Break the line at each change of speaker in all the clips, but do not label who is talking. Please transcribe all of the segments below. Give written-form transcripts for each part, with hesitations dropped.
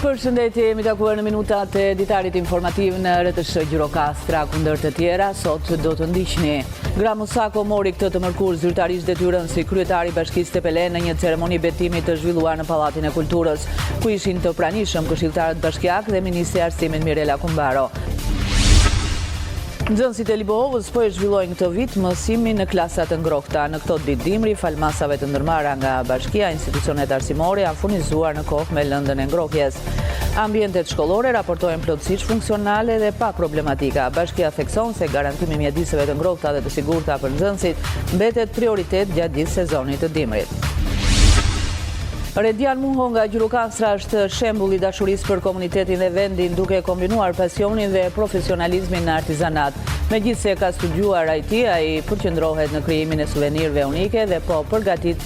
Përshëndetje, jemi takuar në minutat e ditarit informativ në RTS Gjirokastra kundër të tjera. Sot do të ndiqni. Gramo Sako mori këtë të mërkur zyrtarisht detyrën si kryetari i Bashkisë Tepelen në një ceremoni betimi të zhvilluar në Pallatin e Kulturës, ku ishin të pranishëm këshilltarët bashkiak dhe Ministri i Arsimit Mirela Kumbaro. Nxënësit e Libohovës po e zhvillojnë këtë vit mësimin në klasat e ngrohta. Në këto ditë dimri, falmasave të ndërmarra nga Bashkia, institucionet arsimore janë furnizuar në kohë me lëndën e ngrohjes. Ambientet shkollore raportojnë plotësisht funksionale dhe pa problematika. Bashkia thekson se garantimi i mjediseve të ngrohta dhe të sigurta për nxënësit mbetet prioritet gjatë gjithë sezonit të dimrit. Redian Muho nga Gjirokastra është shembull i dashurisë për komunitetin dhe vendin, duke kombinuar pasionin dhe profesionalizmin në artizanat. Megjithse ka studiuar IT, ai përqendrohet në krijimin e suvenirëve unike dhe po përgatit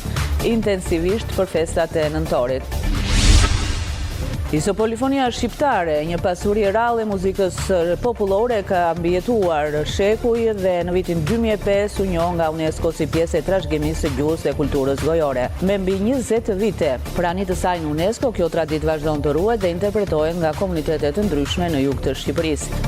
intensivisht për festat e nëntorit. Isopolifonia shqiptare, një pasuri e rrallë e muzikës popullore, ka mbijetuar shekuj dhe në vitin 2005 u njoh nga UNESCO si pjesë e trashëgimisë së gjuhës dhe kulturës gojore. Me mbi 20 vite prani të saj në UNESCO, kjo traditë vazhdon të ruhet dhe interpretohet nga komunitete të ndryshme në jug të Shqipërisë.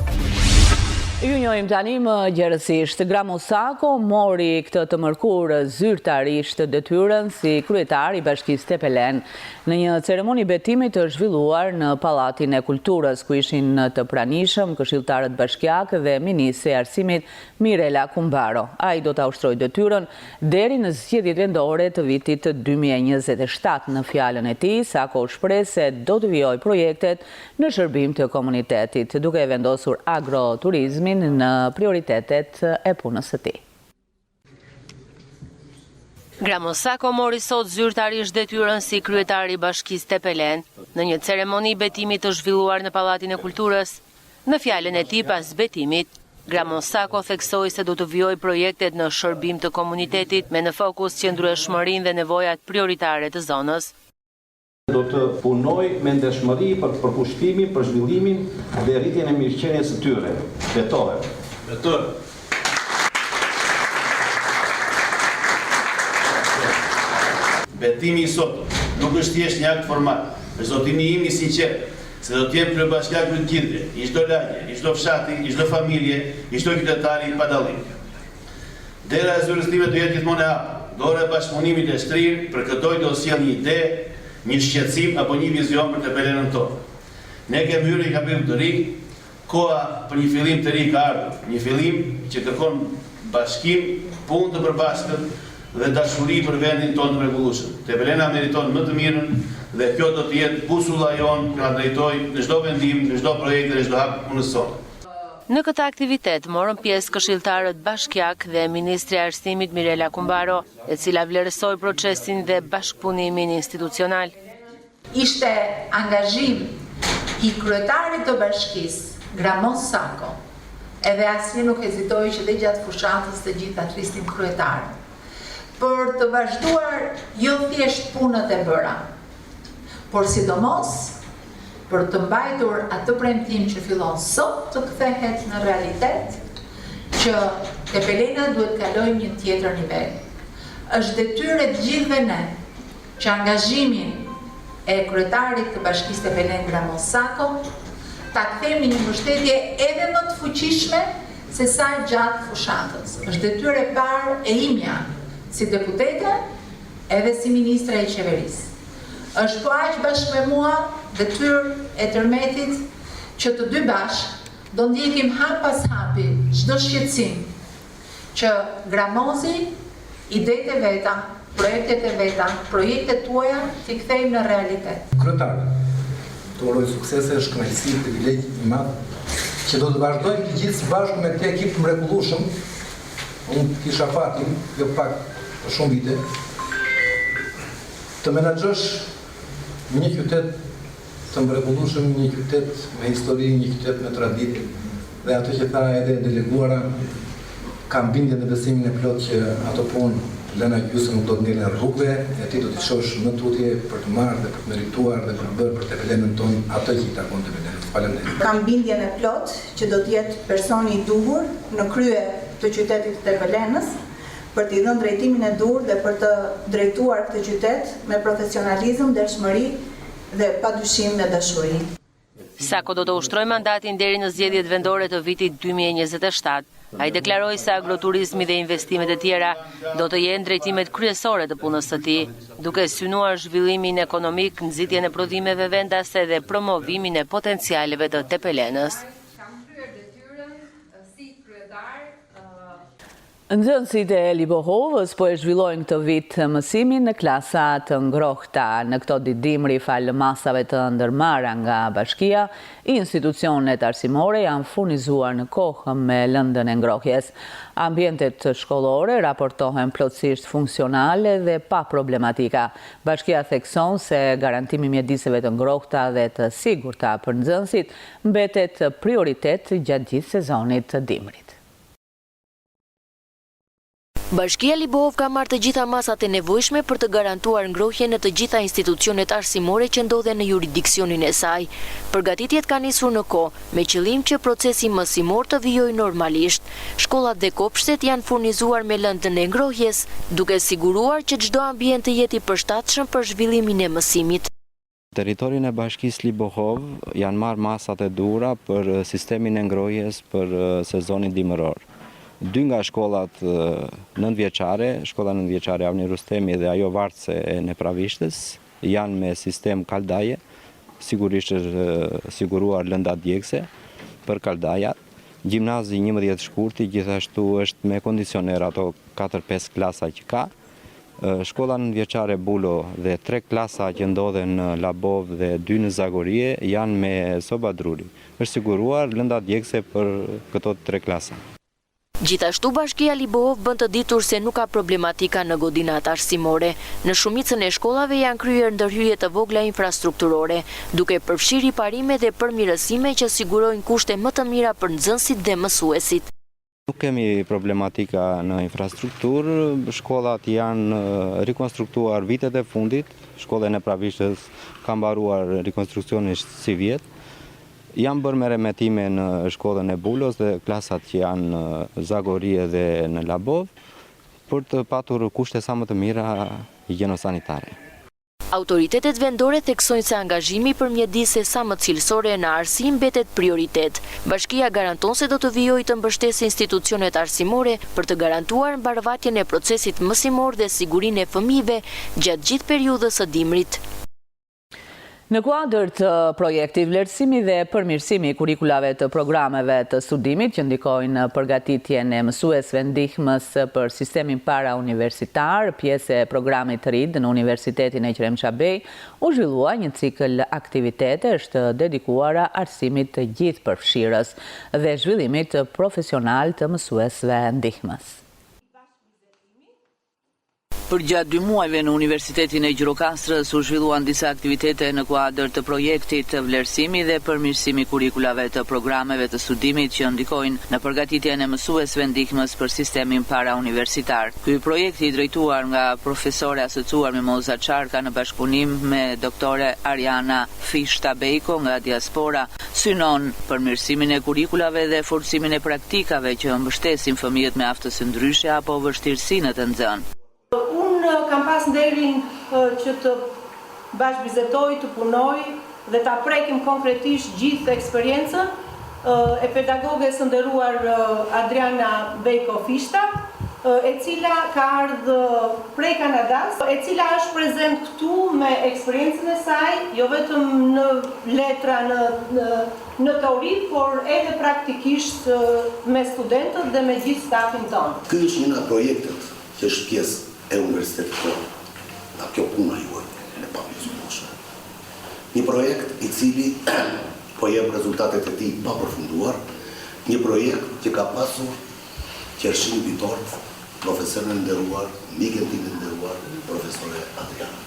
Ju njohim tani më gjerësisht. Gramo Sako mori këtë të mërkur zyrtarisht detyrën si kryetar i Bashkisë Tepelen në një ceremoni betimi të zhvilluar në Pallatin e Kulturës, ku ishin të pranishëm këshilltarët bashkiak dhe Ministri i Arsimit Mirela Kumbaro. Ai do ta ushtrojë detyrën deri në zgjedhjet vendore të vitit 2027. Në fjalën e tij, Sako shpreh se do të vijojë projektet në shërbim të komunitetit, duke vendosur agroturizmin në prioritetet e punës së tij.
Gramo Sako mori sot zyrtarisht detyrën si kryetari i Bashkisë Tepelen në një ceremoni betimi të zhvilluar në Pallatin e Kulturës. Në fjalën e tij pas betimit, Gramo Sako theksoi se do të vijojë projektet në shërbim të komunitetit me në fokus qëndrueshmërinë dhe nevojat prioritare të zonës.
Do të punoj me ndeshmëri për përkushtimin, për zhvillimin dhe rritjen e mirëqenies së tyre. Betohem.
Betimi i sot nuk është thjesht një akt formal, është zotimi im i sinqert, se do të jem kryebashkiak në të gjithëve, i çdo lagje, i çdo fshati, i çdo familje, i çdo qytetari pa dallim. Dera e zyrës time do jetë gjithmonë e hapur. Dora e bashkëpunimit e shtrirë për këtoj do sjell një ide, një shqetësim apo një vizion për Tepelenën tonë. Ne kemi hyrë një kapitull të ri, koha për një fillim të ri ka ardhur, një fillim që kërkon bashkim, punë të përbashkët dhe dashuri për vendin tonë të mrekullueshëm. Tepelena meriton më të mirën dhe kjo do të jetë busulla jonë që na drejtoj në çdo vendim, në çdo projekt dhe në çdo hap punës sonë.
Në këtë aktivitet morën pjesë këshilltarët bashkiak dhe Ministri i Arsimit Mirela Kumbaro, e cila vlerësoi procesin dhe bashkëpunimin institucional.
Ishte angazhim i kryetarit të bashkisë, Gramo Sako, edhe asnjë nuk hezitoi që dhe gjatë fushatës të gjitha tristin kryetar, për të vazhduar jo thjesht punët e bëra, por sidomos për të mbajtur atë premtim që fillon sot të kthehet në realitet, që Tepelena duhet kalojë një tjetër nivel. Është detyrë e të gjithëve ne që angazhimin e kryetarit të Bashkisë Tepelen Gramo Sako ta kthejmë një mbështetje edhe më të fuqishme se sa gjatë fushatës. Është detyrë e parë e imja si deputete edhe si ministre e qeverisë. Është po aq bashkë me mua detyrë e tërmetit që të dy bashkë do ndjekim hap pas hapi çdo shqetësim që Gramozi, idetë e veta, projektet e veta, projektet tuaja t'i kthejmë në realitet.
Kryetar, të uroj suksese, shkënaqësi, privilegj i madh që do të vazhdojmë të gjithë së bashku me këtë ekip të mrekullueshëm. Unë kisha fatin, jo pak për shumë vite, të menaxhosh një qytet të mrekullueshëm, një qytet me histori, një qytet me traditë, dhe ato që tha edhe deleguara kam bindjen dhe besimin e plot që ato punë Lena Gjusë nuk do të ngelen rrugëve, e ti do të shosh në tutje për të marrë dhe për të merituar dhe për të bërë për Tepelenën tonë ato që i takon Tepelenën. Faleminderit.
Kam bindjen e plot që do të jetë personi i duhur në krye të qytetit të Tepelenës për t'i dhënë drejtimin e dur dhe për të drejtuar këtë qytet me profesionalizëm, dershmëri dhe padyshim me dashuri.
Sako do të ushtroj mandatin deri në zgjedhjet vendore të vitit 2027. Ai deklaroi se agroturizmi dhe investimet e tjera do të jenë drejtimet kryesore të punës së tij, duke synuar zhvillimin ekonomik, nxitjen e prodhimeve vendase dhe promovimin e potencialeve të Tepelenës.
Nxënësit e Libohovës po e zhvillojnë këtë vit mësimin në klasa të ngrohta. Në këto ditë dimri, falë masave të ndërmarra nga bashkia, institucionet arsimore janë furnizuar në kohë me lëndën e ngrohjes. Ambientet shkollore raportohen plotësisht funksionale dhe pa problematika. Bashkia thekson se garantimi i mjediseve të ngrohta dhe të sigurta për nxënësit mbetet prioritet gjatë gjithë sezonit të dimrit.
Bashkia Libohov ka marrë të gjitha masat e nevojshme për të garantuar ngrohjen në të gjitha institucionet arsimore që ndodhen në jurisdiksionin e saj. Përgatitjet ka nisur në kohë, me qëllim që procesi mësimor të vijojë normalisht. Shkollat dhe kopshtet janë furnizuar me lëndën e ngrohjes, duke siguruar që çdo ambient të jetë i përshtatshëm për zhvillimin e mësimit.
Territorin e bashkisë Libohov janë marrë masat e duhura për sistemin e ngrohjes për sezonin dimëror. 2 nga shkollat nëntëvjeçare, shkolla nëntëvjeçare Avni Rustemi dhe ajo vartëse e Nepravishtës, janë me sistem kaldaje, sigurisht është siguruar lënda djegëse për kaldajat. Gjimnazi 11 Shkurti gjithashtu është me kondicioner ato 4-5 klasa që ka. Shkolla nëntëvjeçare Bulo dhe 3 klasa që ndodhen në Labov dhe 2 në Zagorie janë me soba druri. Është siguruar lënda djegëse për këto 3 klasa.
Gjithashtu bashkia Libohov bën të ditur se nuk ka problematika në godinat arsimore. Në shumicën e shkollave janë kryer ndërhyrje të vogla infrastrukturore, duke përfshirë riparime dhe përmirësime që sigurojnë kushte më të mira për nxënësit dhe mësuesit.
Nuk kemi problematika në infrastrukturë, shkollat janë rikonstruktuar vitet e fundit, shkolla e Nepravishtës ka mbaruar rikonstruksionin si vjet. Janë bërë me remetime në shkollën e Bulos dhe klasat që janë në Zagorie dhe në Labov për të patur kushte sa më të mira higjieno-sanitare.
Autoritetet vendore theksojnë se angazhimi për mjedise sa më cilësore në arsim mbetet prioritet. Bashkia garanton se do të vijojë të mbështesë institucionet arsimore për të garantuar mbarvatjen e procesit mësimor dhe sigurinë e fëmijëve gjatë gjithë periudhës së dimrit.
Në kuadër të projektit vlerësimi dhe përmirësimi i kurikulave të programeve të studimit që ndikojnë në përgatitjen e mësuesve ndihmës për sistemin parauniversitar, pjesë e programit të ri në Universitetin e Qrem Çabej, u zhvillua një cikël aktivitetesh të dedikuara arsimit të gjithëpërfshirës dhe zhvillimit profesional të mësuesve ndihmës. Për gjatë 2 muajve në Universitetin e Gjirokastrës u zhvilluan disa aktivitete në kuadër të projektit vlerësimi dhe përmirësimi kurikulave të programeve të studimit që ndikojnë në përgatitjen e mësuesve ndihmës për sistemin parauniversitar. Ky projekt i drejtuar nga profesore asociuar Mimoza Çarka në bashkëpunim me doktore Ariana Fishta-Bejko nga diaspora synon përmirësimin e kurikulave dhe forcimin e praktikave që mbështesin fëmijët me aftësi ndryshe apo vështirësinë të nxënë.
Unë kam pas nderin që të bashkëbizetoj, të punoj dhe ta prekim konkretisht gjithë eksperiencën e pedagoges së nderuar Adriana Bejko Fishta, e cila ka ardhur prej Kanadas, e cila është prezent këtu me eksperiencën e saj, jo vetëm në letra, në teori, por edhe praktikisht me studentët dhe me gjithë stafin tonë.
Ky është një nga projektet që është pjesë e universitetit tonë, nga kjo puna juaj e papjesëmoshme. Një projekt i cili po jep rezultatet e tij pa përfunduar, një projekt që ka pasur qershin vitort, profesorën e nderuar, mikën tim e nderuar, profesore Adriana.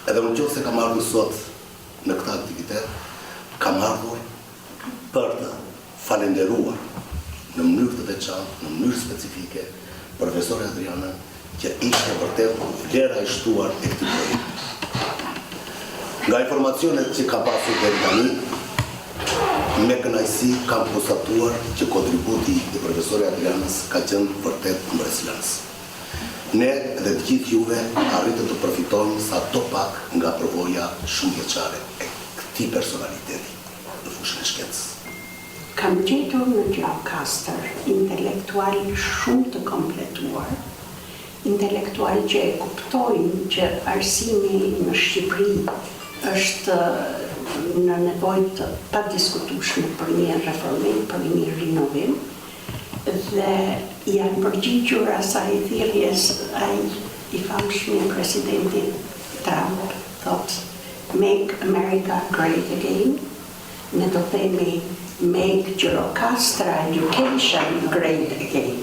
Edhe në qoftë se kam ardhur sot në këtë aktivitet, kam ardhur për të falenderuar në mënyrë të veçantë, në mënyrë specifike, profesore Adriana, që ishte vërtet vlera e shtuar e këtij projekti. Nga informacionet që ka pasur deri tani, me kënaqësi kam konstatuar që kontributi i profesorit Adrianës ka qenë vërtet mbreslës. Ne dhe të gjithë juve arritëm të përfitojmë sa do pak nga përvoja shumë vjeçare e këtij personaliteti në fushën e shkencës.
Kam gjetur në Gjirokastër intelektual shumë të kompletuar, intelektual që e kuptojnë që arsimi në Shqipëri është në nevojë të padiskutueshme për një reformim, për një rinovim, dhe janë përgjigjur asaj thirrjes ai i famshëm presidenti Trump, thot Make America Great Again, ne do themi Make Gjirokastra Education Great Again.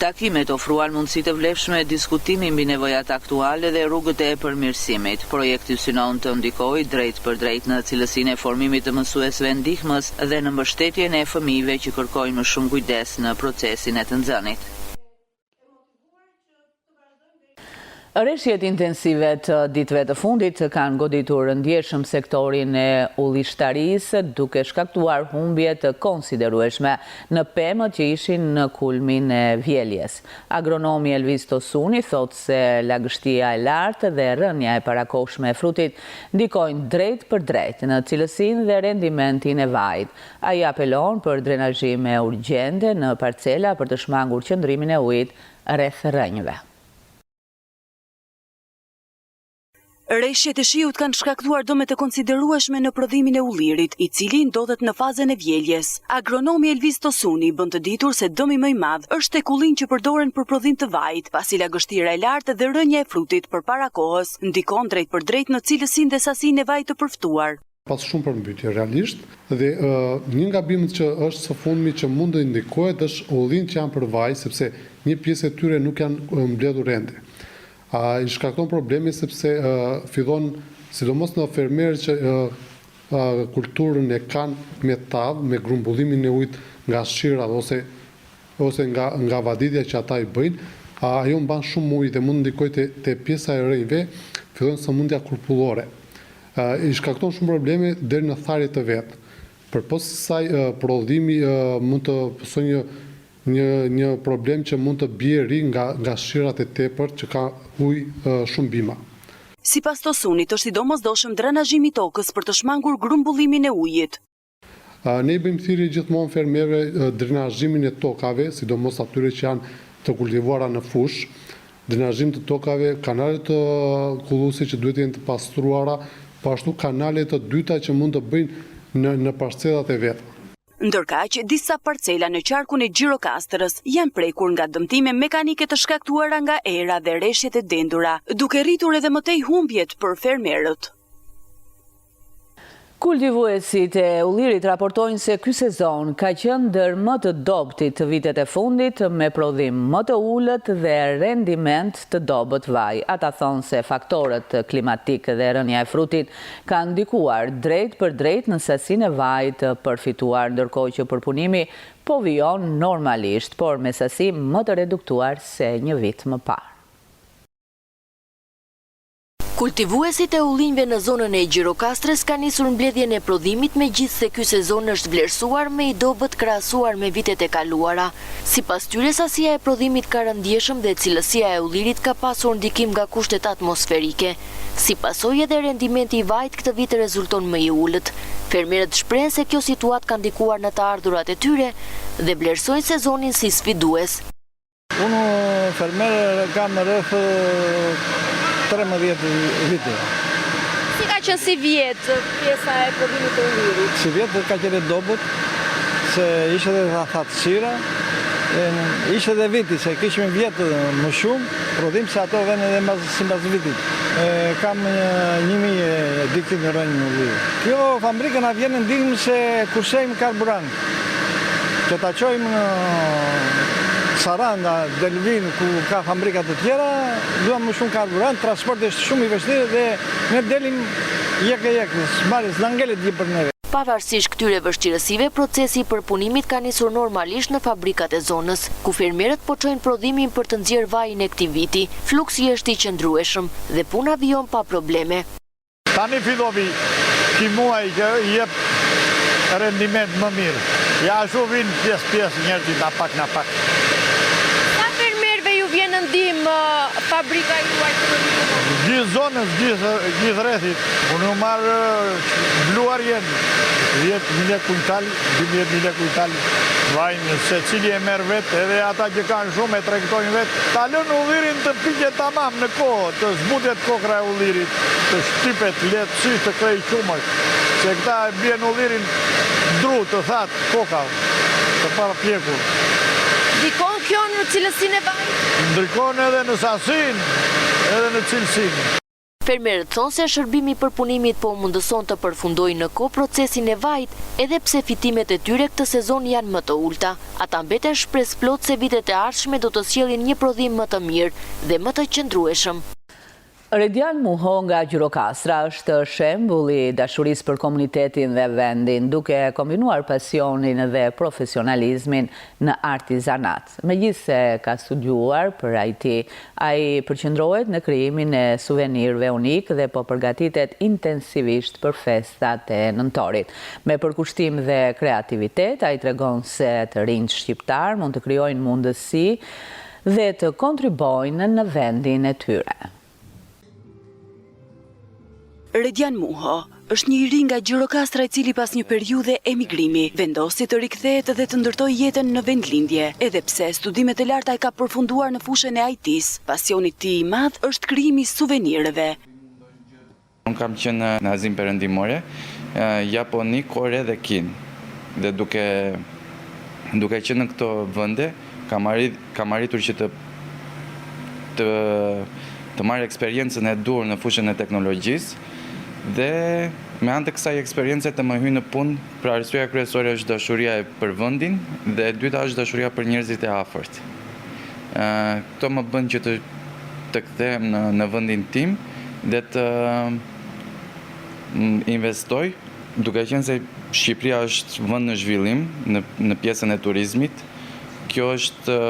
Takimet ofruan mundësi të vlefshme diskutimi mbi nevojat aktuale dhe rrugët e përmirësimit. Projekti synon të ndikojë drejt për drejt në cilësinë e formimit të mësuesve ndihmës dhe në mbështetjen e fëmijëve që kërkojnë më shumë kujdes në procesin e të nxënit. Rreshjet intensive të ditëve të fundit kanë goditur ndjeshëm sektorin e ullishtarisë, duke shkaktuar humbje të konsiderueshme në pemët që ishin në kulmin e vjeljes. Agronomi Elvis Tosuni thot se lagështia e lartë dhe rënja e parakohshme e frutit ndikojnë drejt për drejt në cilësinë dhe rendimentin e vajit. Ai apelon për drenazhime urgjente në parcela për të shmangur qëndrimin e ujit rreth rrënjëve.
Rreshjet e shiut kanë shkaktuar dëme të konsiderueshme në prodhimin e ullirit, i cili ndodhet në fazën e vjeljes. Agronomi Elvis Tosuni bën të ditur se dëmi më i madh është tek ullin që përdoren për prodhim të vajit, pasi lagështira e lartë dhe rënja e frutit përpara kohës ndikon drejt për drejt në cilësinë dhe sasinë e vajit të përftuar.
Pas shumë përmbytje realisht dhe një nga bimet që është së fundmi që mund të ndikohet është ullin që janë për vaj, sepse një pjesë e tyre nuk janë mbledhur ende. I shkakton problemi sepse fillon, sidomos në fermerë që kulturën e kanë me tavë, me grumbullimin e ujit nga shirat ose nga vaditja që ata i bëjnë, ajo mban shumë ujë dhe mund ndikojë te pjesa e rrënjve, fillon sëmundja kurpullore. I shkakton shumë probleme deri në tharje të vet. Përpos kësaj prodhimi mund të pësoj një problem që mund të bie ri nga shirat e tepërt që ka ujë shumë bima.
Sipas Tosunit, është sidomosdoshëm drenazhimi i tokës për të shmangur grumbullimin e ujit.
Ne i bëjmë thirrje gjithmonë fermerëve drenazhimin e tokave, sidomos atyre që janë të kultivuara në fush, drenazhim të tokave, kanalet të kullusit që duhet të jenë të pastruara, po ashtu kanalet të dyta që mund të bëjnë në parcelat e veta.
Ndërkaq, disa parcela në qarkun e Gjirokastrës janë prekur nga dëmtime mekanike të shkaktuara nga era dhe rreshjet e dendura, duke rritur edhe më tej humbjet për fermerët.
Kultivuesit e ullirit raportojnë se ky sezon ka qenë ndër më të dobtit të vitet e fundit, me prodhim më të ulët dhe rendiment të dobët vaj. Ata thonë se faktorët klimatik dhe rënja e frutit kanë ndikuar drejt për drejt në sasinë e vajit përfituar, ndërkohë që përpunimi po vijon normalisht, por me sasi më të reduktuar se një vit më parë.
Kultivuesit e ullinjve në zonën e Gjirokastrës ka nisur mbledhjen e prodhimit, megjithse ky sezon është vlerësuar me i dobët krahasuar me vitet e kaluara. Sipas tyre, sasia e prodhimit ka rënë ndjeshëm dhe cilësia e ullirit ka pasur ndikim nga kushtet atmosferike. Si pasojë edhe rendimenti i vajit këtë vit rezulton më i ulët. Fermerët shprehen se kjo situatë ka ndikuar në të ardhurat e tyre dhe vlerësojnë sezonin si sfidues.
Unë fermer kam rreth 13 vite.
Si ka qenë si vjetë pjesa e prodhimit të ullirit?
Si vjetë ka qenë dobët, se ishte dhe thatësira, ishte dhe viti, se kishme vjetë më shumë, prodhim se ato vene dhe si mbas vitit. Kam 1.000 dikti në rënjë në ullirit. Kjo fabrika na vjen ndihmë se kursejmë karburant, që ta qojmë në Saranda, Delvin, ku ka fabrikat të tjera, duam më shumë karburant, transport është shumë i vështirë dhe ne delim jekë, s'na ngelet gjë për neve.
Pavarësisht këtyre vështirësive, procesi i përpunimit ka nisur normalisht në fabrikat e zonës, ku fermerët po çojnë prodhimin për të nxjerrë vajin e këtij viti. Fluksi është i qëndrueshëm dhe puna vijon pa probleme.
Tani fillovi ky muaj që jep rendiment më mirë. Ja ashtu vinë pjesë njerëzit na pak.
Sa fermerëve ju vjen ndihmë fabrika juaj të rëndë?
Gjithë zonës, gjithë rrethit. Unë marrë bluar jenë. 10.000 kuintal, 12.000 kuintal vajnë, se cili e merë vetë, edhe ata që kanë shumë e tregtojnë vetë. Ta lënë ullirin të piqet tamam në kohë, të zbutet kokra e ullirit, të shtypet lehtësisht të krej qumër, se këta e bjen ullirin dru të thatë koka, të para pjekur.
Ndikon kjo në cilësinë e vajit?
Ndikon edhe në sasin, edhe në cilësinë.
Fermerët thonë se shërbimi i përpunimit po mundëson të përfundojë në kohë procesin e vajit, edhe pse fitimet e tyre këtë sezon janë më të ulta. Ata mbeten shpresë plot se vitet e ardhshme do të sjellin një prodhim më të mirë dhe më të qëndrueshëm.
Redian Muho nga Gjirokastra është shembulli dashurisë për komunitetin dhe vendin, duke kombinuar pasionin dhe profesionalizmin në artizanat. Megjithse ka studiuar për IT, ai përqendrohet në krijimin e suvenirëve unik dhe po përgatitet intensivisht për festat e nëntorit. Me përkushtim dhe kreativitet, ai tregon se të rinjt shqiptar mund të krijojnë mundësi dhe të kontribuojnë në vendin e tyre.
Redian Muho është një i ri nga Gjirokastra i cili pas një periudhe emigrimi vendosi të rikthehet dhe të ndërtojë jetën në vendlindje, edhe pse studimet e larta ai ka përfunduar në fushën e IT-s. Pasioni i tij i madh është krijimi i suvenirëve.
Unë kam qenë në Azinë Perëndimore, Japoni, Kore dhe Kinë. Dhe duke qenë në këto vende, kam arritur që të marrë eksperiencën e dur në fushën e teknologjisë, dhe me anë të kësaj eksperience të më hyj në punë, pra arsyeja kryesore është dashuria për vendin dhe e dyta është dashuria për njerëzit e afërt. Këto më bën që të kthehem në vendin tim dhe të investoj, duke qenë se Shqipëria është vend në zhvillim në pjesën e turizmit. Kjo është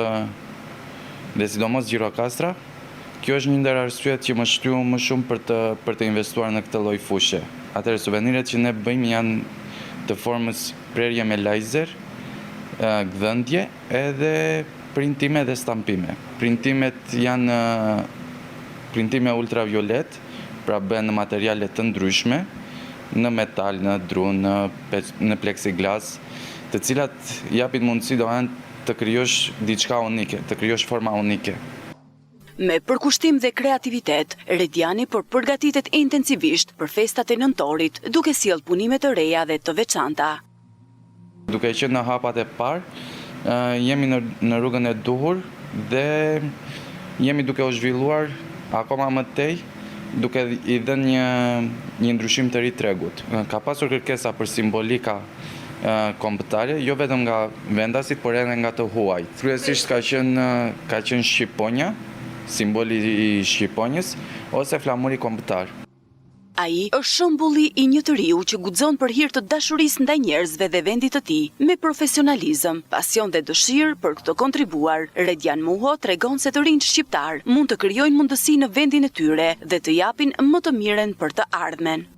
dhe sidomos Gjirokastra. Kjo është një ndër arsyet që më shtyu më shumë për të investuar në këtë lloj fushë. Atëherë suveniret që ne bëjmë janë të formës prerje me laser, gdhëndje edhe printime dhe stampime. Printimet janë printime ultraviolet, pra bëhen në materiale të ndryshme, në metal, në dru, në plexiglas, të cilat japin mundësi të krijosh diçka unike, të krijosh forma unike.
Me përkushtim dhe kreativitet, Rediani përgatitet intensivisht për festat e nëntorit, duke sjell punime të reja dhe të veçanta.
Duke qenë në hapat e parë, jemi në rrugën e duhur dhe jemi duke u zhvilluar akoma më tej, duke i dhënë një ndryshim të ri tregut. Ka pasur kërkesa për simbolika kombëtare, jo vetëm nga vendasit, por edhe nga të huaj. Kryesisht ka qenë shqiponja, simboli i Shqiponjës, ose flamuri kombëtar.
Ai është shembulli i një të riu që guxon për hir të dashurisë ndaj njerëzve dhe vendit të tij, me profesionalizëm, pasion dhe dëshirë për të kontribuar. Redian Muho tregon se të rinjt shqiptar mund të krijojnë mundësi në vendin e tyre dhe të japin më të miren për të ardhmen.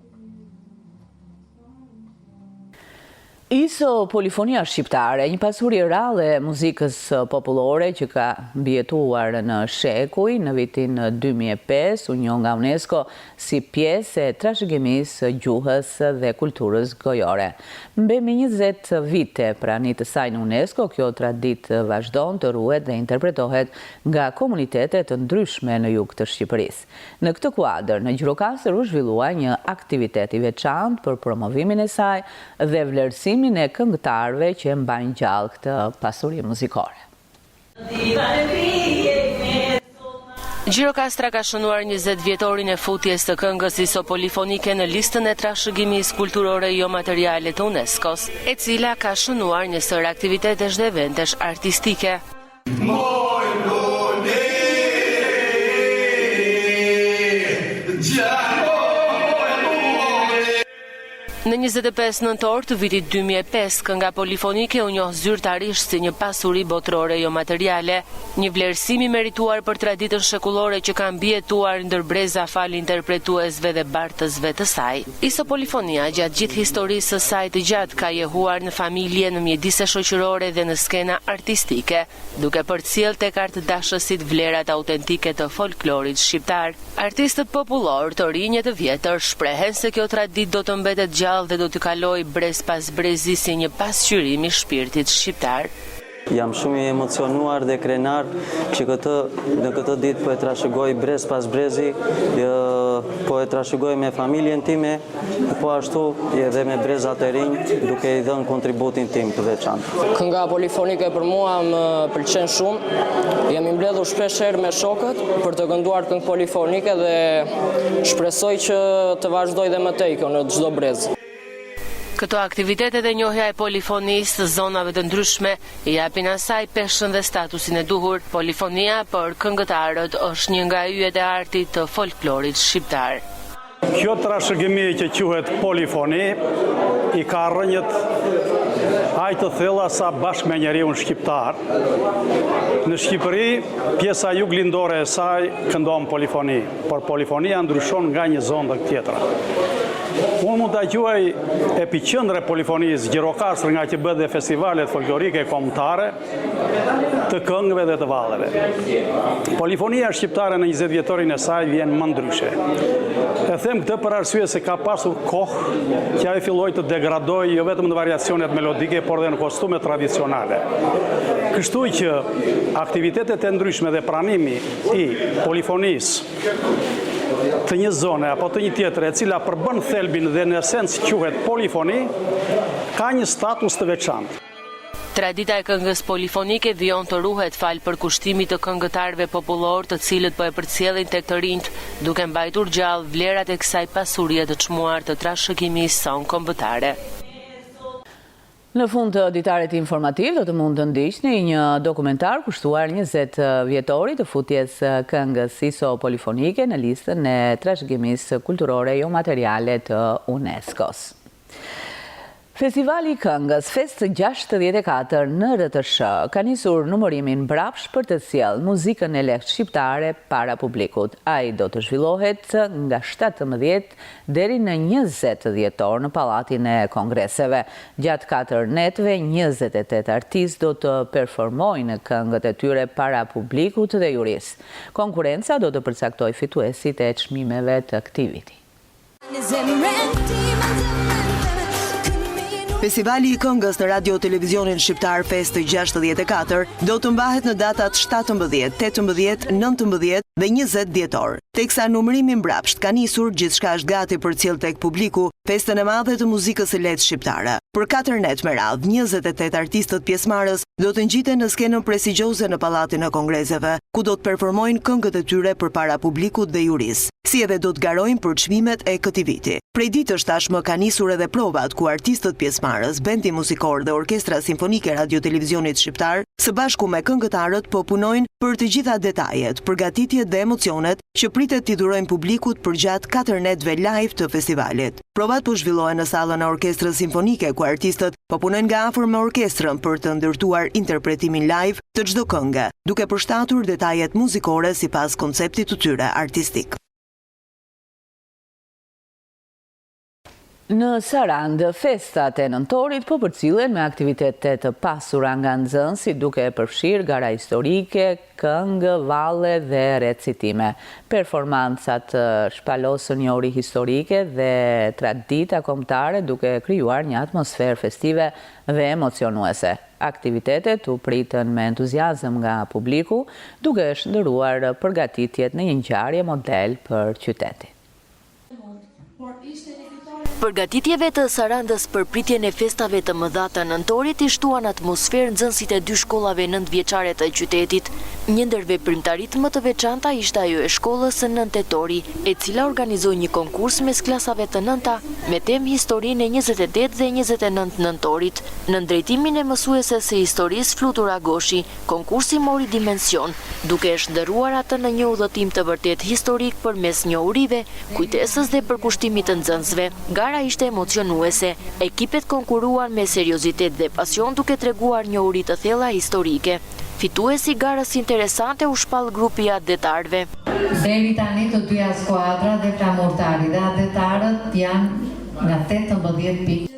ISO Polifonia Shqiptare, një pasuri e rrallë e muzikës popullore që ka mbijetuar në shekuj, në vitin 2005 u njoh nga UNESCO si pjesë e trashëgimisë gjuhës dhe kulturës gojore. Mbemi 20 vite pranit të saj në UNESCO, kjo traditë vazhdon të ruhet dhe interpretohet nga komunitetet të ndryshme në jug të Shqipërisë. Në këtë kuadër, në Gjirokastër u zhvillua një aktivitet i veçantë për promovimin e saj dhe vlerësimin e këngëtarëve që mbajnë gjallë këtë pasuri muzikore.
Gjirokastra ka shënuar 20 vjetorin e futjes të këngës ISO polifonike në listën e trashëgimisë kulturore jo materiale të UNESCO-s, e cila ka shënuar një sër aktivitetesh dhe eventesh artistike. Në 25 nëntor të vitit 2005, kënga polifonike u njoh zyrtarisht si një pasuri botërore jo materiale, një vlerësim i merituar për traditën shekullore që ka mbijetuar ndër breza fal interpretuesve dhe bartësve të saj. Iso polifonia gjatë gjithë historisë së saj të gjatë ka jehuar në familje, në mjedise shoqërore dhe në skena artistike, duke përcjell tek artdashësit vlerat autentike të folklorit shqiptar. Artistët popullor të rinj të vjetër shprehen se kjo traditë do të mbetet gjallë dhe do të kaloj brez pas brezi si një pasqyrim i shpirtit shqiptar.
Jam shumë i emocionuar dhe krenar që në këtë ditë po e trashëgoj brez pas brezi, po e trashëgoj me familjen time, po ashtu edhe me brezat e rinj, duke i dhënë kontributin tim të veçantë.
Kënga polifonike për mua më pëlqen shumë. Jam i mbledhur shpesh herë me shokët për të kënduar këngë polifonike dhe shpresoj që të vazhdoj dhe më tej kjo në çdo brez.
Këto aktivitetet e njohja e polifonisë të zonave të ndryshme i japin asaj peshën dhe statusin e duhur. Polifonia për këngëtarët është një nga yjet e artit të folklorit shqiptar.
Kjo trashëgimi që quhet polifoni i ka rrënjët aq të thella sa bashkë me njeriu shqiptar. Në Shqipëri, pjesa juglindore e saj këndon polifoni, por polifonia ndryshon nga një zonë të tjetra. Unë mund të quaj epiqendre polifonisë Gjirokastër, nga që bëhet dhe festivalet folklorike kombëtare të këngëve dhe të valleve. Polifonia shqiptare në 20 vjetorin e saj vjen më ndryshe. E them këtë për arsye se ka pasur kohë që ajo filloi të degradojë jo vetëm në variacionet melodike, por edhe në kostume tradicionale. Kështu që aktivitetet e ndryshme dhe pranimi i polifonisë të një zone apo të një tjetër e cila përbën thelbin dhe në esencë quhet polifoni, ka një status të veçantë.
Tradita e këngës polifonike vijon të ruhet fal përkushtimit të këngëtarëve popullor, të cilët po e përcjellin tek të rinjt, duke mbajtur gjallë vlerat e kësaj pasurie të çmuar të trashëgimisë son kombëtare.
Në fund të ditarit informativ do të mund të ndiqni një dokumentar kushtuar 20 vjetorit të futjes këngës Iso polifonike në listën e trashëgimisë kulturore jo materiale të UNESCO-s. Festivali i këngës Fest 64 në RTS ka nisur numërimin mbrapsht për të sjellë muzikën e lehtë shqiptare para publikut. Ai do të zhvillohet nga 17 deri në 20 dhjetor në Pallatin e Kongreseve. Gjatë 4 netëve, 28 artistë do të performojnë këngët e tyre para publikut dhe juris. Konkurenca do të përcaktojë fituesit e çmimeve të këtij viti.
Festivali i këngës në Radio Televizionin Shqiptar Fest 64 do të mbahet në datat 17, 18, 19 dhe 20 dhjetor. Teksa numërimi mbrapsht ka nisur, gjithçka është gati për cilë tek publiku, festën e madhe të muzikës së lehtë shqiptare. Për 4 net me radhë, 28 artistët pjesëmarrës do të ngjiten në skenën prestigjioze në Pallatin e Kongreseve, ku do të performojnë këngët e tyre përpara publikut dhe juris, si edhe do të garojnë për çmimet e këtij viti. Prej ditësh tashmë ka nisur edhe provat ku artistët pjesëmarrës, bendi muzikor dhe orkestra simfonike Radio Televizionit Shqiptar, së bashku me këngëtarët po punojnë për të gjitha detajet, përgatitjet dhe emocionet që pritet t'i dhurojnë publikut përgjatë 4 netëve live të festivalit. Provat po zhvillohen në sallën e orkestrës simfonike, ku artistët po punojnë nga afër me orkestrën për të ndërtuar interpretimin live të çdo kënge, duke përshtatur detajet muzikore sipas konceptit të tyre artistik.
Në Sarand, festat e nëntorit po përcillen me aktivitetet të pasura nga nxënësit, duke përfshirë gara historike, këngë, valle dhe recitime. Performancat shpalosën një ori historike dhe tradita kombëtare, duke krijuar një atmosferë festive dhe emocionuese. Aktivitetet u pritën me entuziazëm nga publiku, duke shndërruar përgatitjet në një ngjarje model për qytetin.
Përgatitjeve të Sarandës për pritjen e festave të mëdha të nëntorit i shtuan atmosferë nxënësit e 2 shkollave 9 vjeçare të qytetit, Një ndër veprimtarit më të veçanta ishte ajo e shkollës së 9 tetori, e cila organizoi një konkurs mes klasave të 9-ta me temë historinë e 28 dhe 29 nëntorit. Në drejtimin e mësueses së historisë Flutura Goshi, konkursi mori dimension, duke e shndërruar atë në një udhëtim të vërtet historik përmes njohurive, kujtesës dhe përkushtimit të nxënësve. Gara ishte emocionuese. Ekipet konkuruan me seriozitet dhe pasion duke treguar njohuri të thella historike. Fituesi garës interesante u shpall grupi i adetarëve.
Deri tani të dyja skuadra dhe flamurtari dhe adetarët janë nga 18 pikë.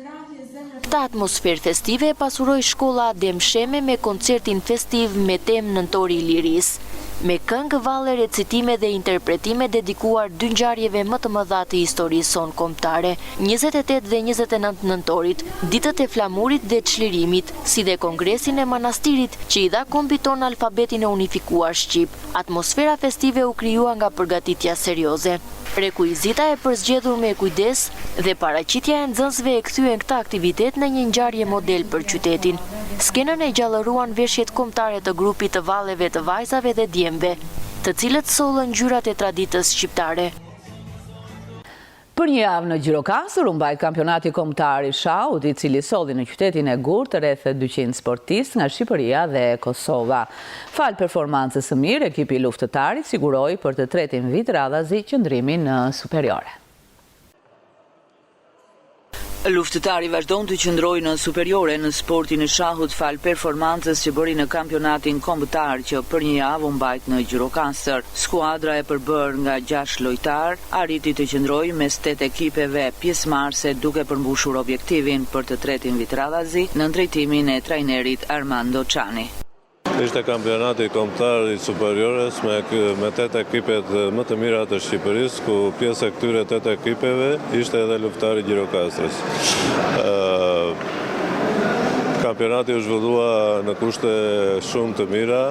Këtë atmosferë festive e pasuroi shkolla Adem Sheme me koncertin festiv me temë Nëntori i Lirisë. Me këngë, valle, recitime dhe interpretime dedikuar dy ngjarjeve më të mëdha të historisë son kombëtare, 28 dhe 29 nëntorit, ditët e flamurit dhe çlirimit, si dhe kongresin e manastirit që i dha kombit ton alfabetin e unifikuar shqip. Atmosfera festive u krijua nga përgatitja serioze. Rekuizita e përzgjedhur me kujdes dhe paraqitja e nxënësve e kthyen këtë aktivitet në një ngjarje model për qytetin. Skenën e gjallëruan veshjet kombëtare të grupit të valleve të vajzave dhe djemve, të cilët sollën ngjyrat e traditës shqiptare.
Për një javë në Gjirokastër u mbajt kampionati kombëtar i shaut, i cili solli në qytetin e Gurtë rreth 200 sportistë nga Shqipëria dhe Kosova. Fal performancës së mirë, ekipi i luftëtarit siguroi për të tretin vit radhazi qëndrimin në superiore. Luftëtari vazhdon të qëndrojë në superiore në sportin e shahut fal performancës që bëri në kampionatin kombëtar që për një javë u mbajt në Gjirokastër. Skuadra e përbërë nga 6 lojtar arriti të qëndrojë mes 8 ekipeve pjesëmarrëse duke përmbushur objektivin për të tretin vit radhazi në drejtimin e trajnerit Armando Çani.
Ishte kampionati kombëtar i superiores me 8 ekipet më të mira të Shqipërisë, ku pjesë e këtyre 8 ekipeve ishte edhe luftari i Gjirokastrës. Kampionati u zhvillua në kushte shumë të mira,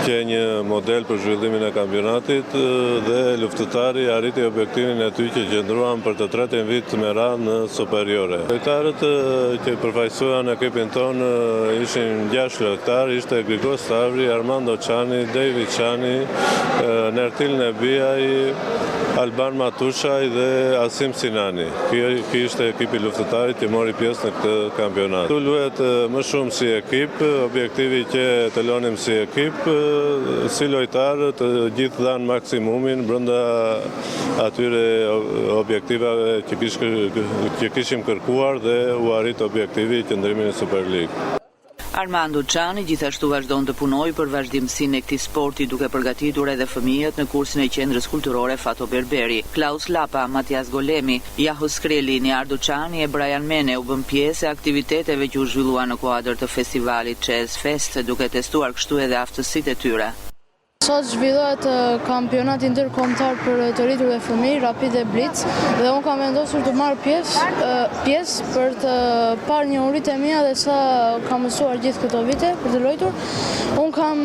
që një model për zhvillimin e kampionatit dhe luftëtari arriti objektivin e tyre që qëndruan për të tretin vit me radhë në superiore. Lojtarët që përfaqësuan ekipin tonë ishin 6 lojtarë, ishte Grigor Stavri, Armando Çani, David Çani, Nertil Nebiaj, Alban Matushaj dhe Asim Sinani. Ky ishte ekipi luftëtarit që mori pjesë në këtë kampionat. Tu luhet më shumë si ekip, objektivi që të lonim si ekip, si lojtarë të gjithë dhanë maksimumin brenda atyre objektivave që kishim kërkuar dhe u arrit objektivi i qëndrimit në Super League.
Armando Çani gjithashtu vazhdon të punojë për vazhdimsinë e këtij sporti duke përgatitur edhe fëmijët në kursin e qendrës kulturore Fato Berberi. Klaus Lapa, Matias Golemi, Jaho Skreli, Niardo Çani e Brian Mene u bën pjesë e aktiviteteve që u zhvilluan në kuadër të festivalit Jazz Fest, duke testuar kështu edhe aftësitë e tyre.
Sot zhvillohet kampionati ndërkombëtar për të rritur dhe fëmijë, Rapid dhe Blitz, dhe unë kam vendosur të marr pjesë për të parë njohuritë e mia dhe sa kam mësuar gjithë këto vite për të luajtur. Unë kam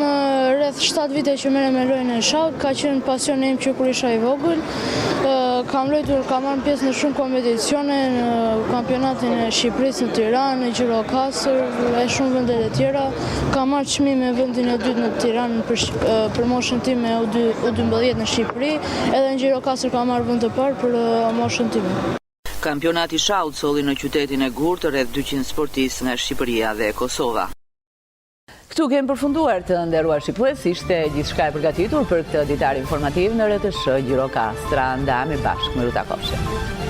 rreth 7 vite që merrem me lojën e shahut, ka qenë pasioni im që kur isha i vogël. Kam luajtur, kam marrë pjesë në shumë kompeticione, në kampionatin e Shqipërisë në Tiranë, në Gjirokastër e shumë vende të tjera. Kam marrë çmim me vendin e dytë në Tiranë për moshën time U12 në Shqipëri, edhe në Gjirokastër kam marrë vend të parë për moshën time.
Kampionati i shahut solli në qytetin e Gurtë rreth 200 sportistë nga Shqipëria dhe Kosova. Këtu kemi përfunduar, të nderuar shqiptues, ishte gjithçka e përgatitur për këtë ditar informativ në RTS Gjirokastra. Ndahemi bashkë, miru takofshim.